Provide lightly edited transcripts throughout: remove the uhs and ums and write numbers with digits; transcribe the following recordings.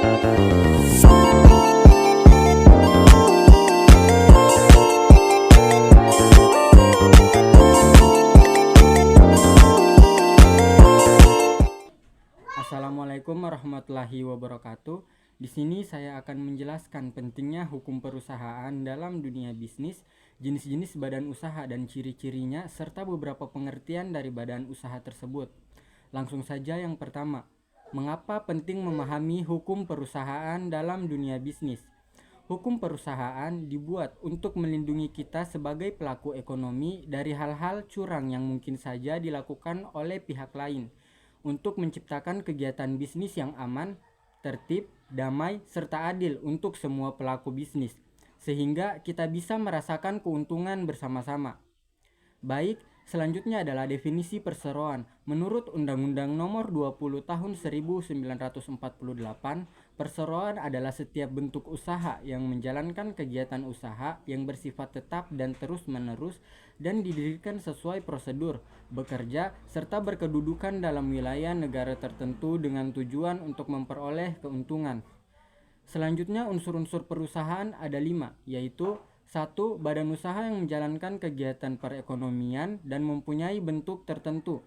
Assalamualaikum warahmatullahi wabarakatuh. Di sini saya akan menjelaskan pentingnya hukum perusahaan dalam dunia bisnis, jenis-jenis badan usaha dan ciri-cirinya, serta beberapa pengertian dari badan usaha tersebut. Langsung saja yang pertama, mengapa penting memahami hukum perusahaan dalam dunia bisnis? Hukum perusahaan dibuat untuk melindungi kita sebagai pelaku ekonomi dari hal-hal curang yang mungkin saja dilakukan oleh pihak lain, untuk menciptakan kegiatan bisnis yang aman, tertib, damai, serta adil untuk semua pelaku bisnis, sehingga kita bisa merasakan keuntungan bersama-sama. Baik, selanjutnya adalah definisi perseroan. Menurut Undang-Undang Nomor 20 Tahun 1948, perseroan adalah setiap bentuk usaha yang menjalankan kegiatan usaha yang bersifat tetap dan terus-menerus dan didirikan sesuai prosedur, bekerja, serta berkedudukan dalam wilayah negara tertentu dengan tujuan untuk memperoleh keuntungan. Selanjutnya unsur-unsur perusahaan ada 5, yaitu 1. Badan usaha yang menjalankan kegiatan perekonomian dan mempunyai bentuk tertentu.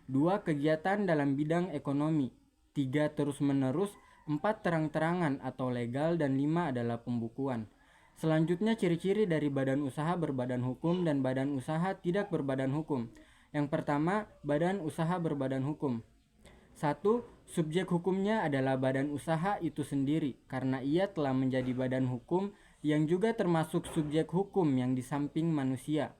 2. Kegiatan dalam bidang ekonomi. 3. Terus-menerus. 4. Terang-terangan atau legal. Dan 5 adalah pembukuan. Selanjutnya ciri-ciri dari badan usaha berbadan hukum dan badan usaha tidak berbadan hukum. Yang pertama, badan usaha berbadan hukum. 1. Subjek hukumnya adalah badan usaha itu sendiri karena ia telah menjadi badan hukum yang juga termasuk subjek hukum yang di samping manusia.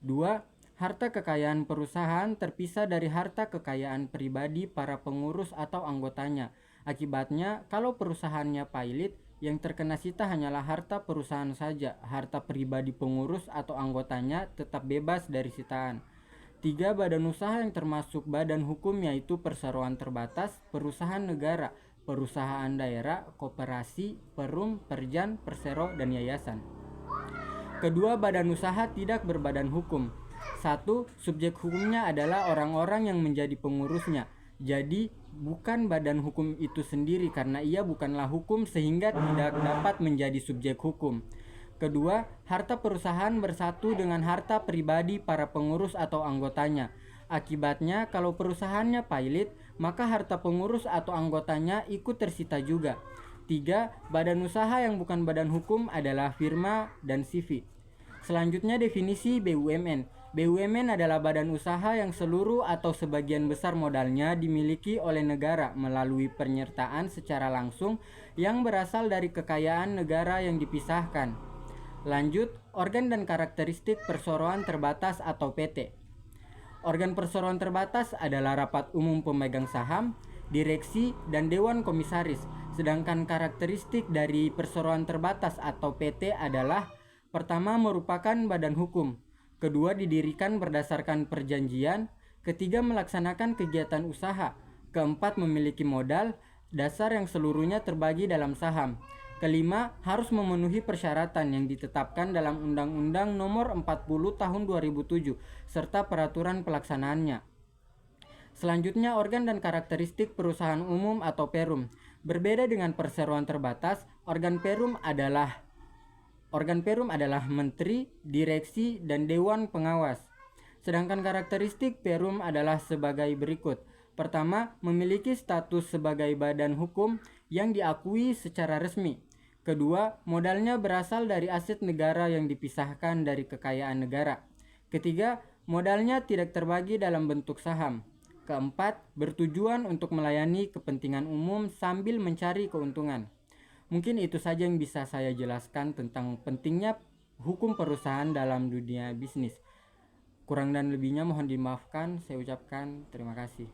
2. Harta kekayaan perusahaan terpisah dari harta kekayaan pribadi para pengurus atau anggotanya. Akibatnya, kalau perusahaannya pailit, yang terkena sita hanyalah harta perusahaan saja. Harta pribadi pengurus atau anggotanya tetap bebas dari sitaan. 3. Badan usaha yang termasuk badan hukum yaitu perseroan terbatas, perusahaan negara, perusahaan daerah, koperasi, perum, perjan, persero, dan yayasan. Kedua, badan usaha tidak berbadan hukum. 1. Subjek hukumnya adalah orang-orang yang menjadi pengurusnya. Jadi, bukan badan hukum itu sendiri karena ia bukanlah hukum sehingga tidak dapat menjadi subjek hukum. Kedua, harta perusahaan bersatu dengan harta pribadi para pengurus atau anggotanya. Akibatnya, kalau perusahaannya pailit, maka harta pengurus atau anggotanya ikut tersita juga. 3. Badan usaha yang bukan badan hukum adalah firma dan CV. Selanjutnya definisi BUMN. BUMN adalah badan usaha yang seluruh atau sebagian besar modalnya dimiliki oleh negara melalui penyertaan secara langsung yang berasal dari kekayaan negara yang dipisahkan. Lanjut, organ dan karakteristik perseroan terbatas atau PT. Organ perseroan terbatas adalah rapat umum pemegang saham, direksi, dan dewan komisaris. Sedangkan karakteristik dari perseroan terbatas atau PT adalah: pertama, merupakan badan hukum. Kedua, didirikan berdasarkan perjanjian. Ketiga, melaksanakan kegiatan usaha. Keempat, memiliki modal dasar yang seluruhnya terbagi dalam saham. Kelima, harus memenuhi persyaratan yang ditetapkan dalam Undang-Undang Nomor 40 Tahun 2007 serta peraturan pelaksanaannya. Selanjutnya, organ dan karakteristik perusahaan umum atau perum. Berbeda dengan perseroan terbatas, organ perum adalah menteri, direksi, dan dewan pengawas. Sedangkan karakteristik perum adalah sebagai berikut. Pertama, memiliki status sebagai badan hukum yang diakui secara resmi. Kedua, modalnya berasal dari aset negara yang dipisahkan dari kekayaan negara. Ketiga, modalnya tidak terbagi dalam bentuk saham. Keempat, bertujuan untuk melayani kepentingan umum sambil mencari keuntungan. Mungkin itu saja yang bisa saya jelaskan tentang pentingnya hukum perusahaan dalam dunia bisnis. Kurang dan lebihnya mohon dimaafkan. Saya ucapkan terima kasih.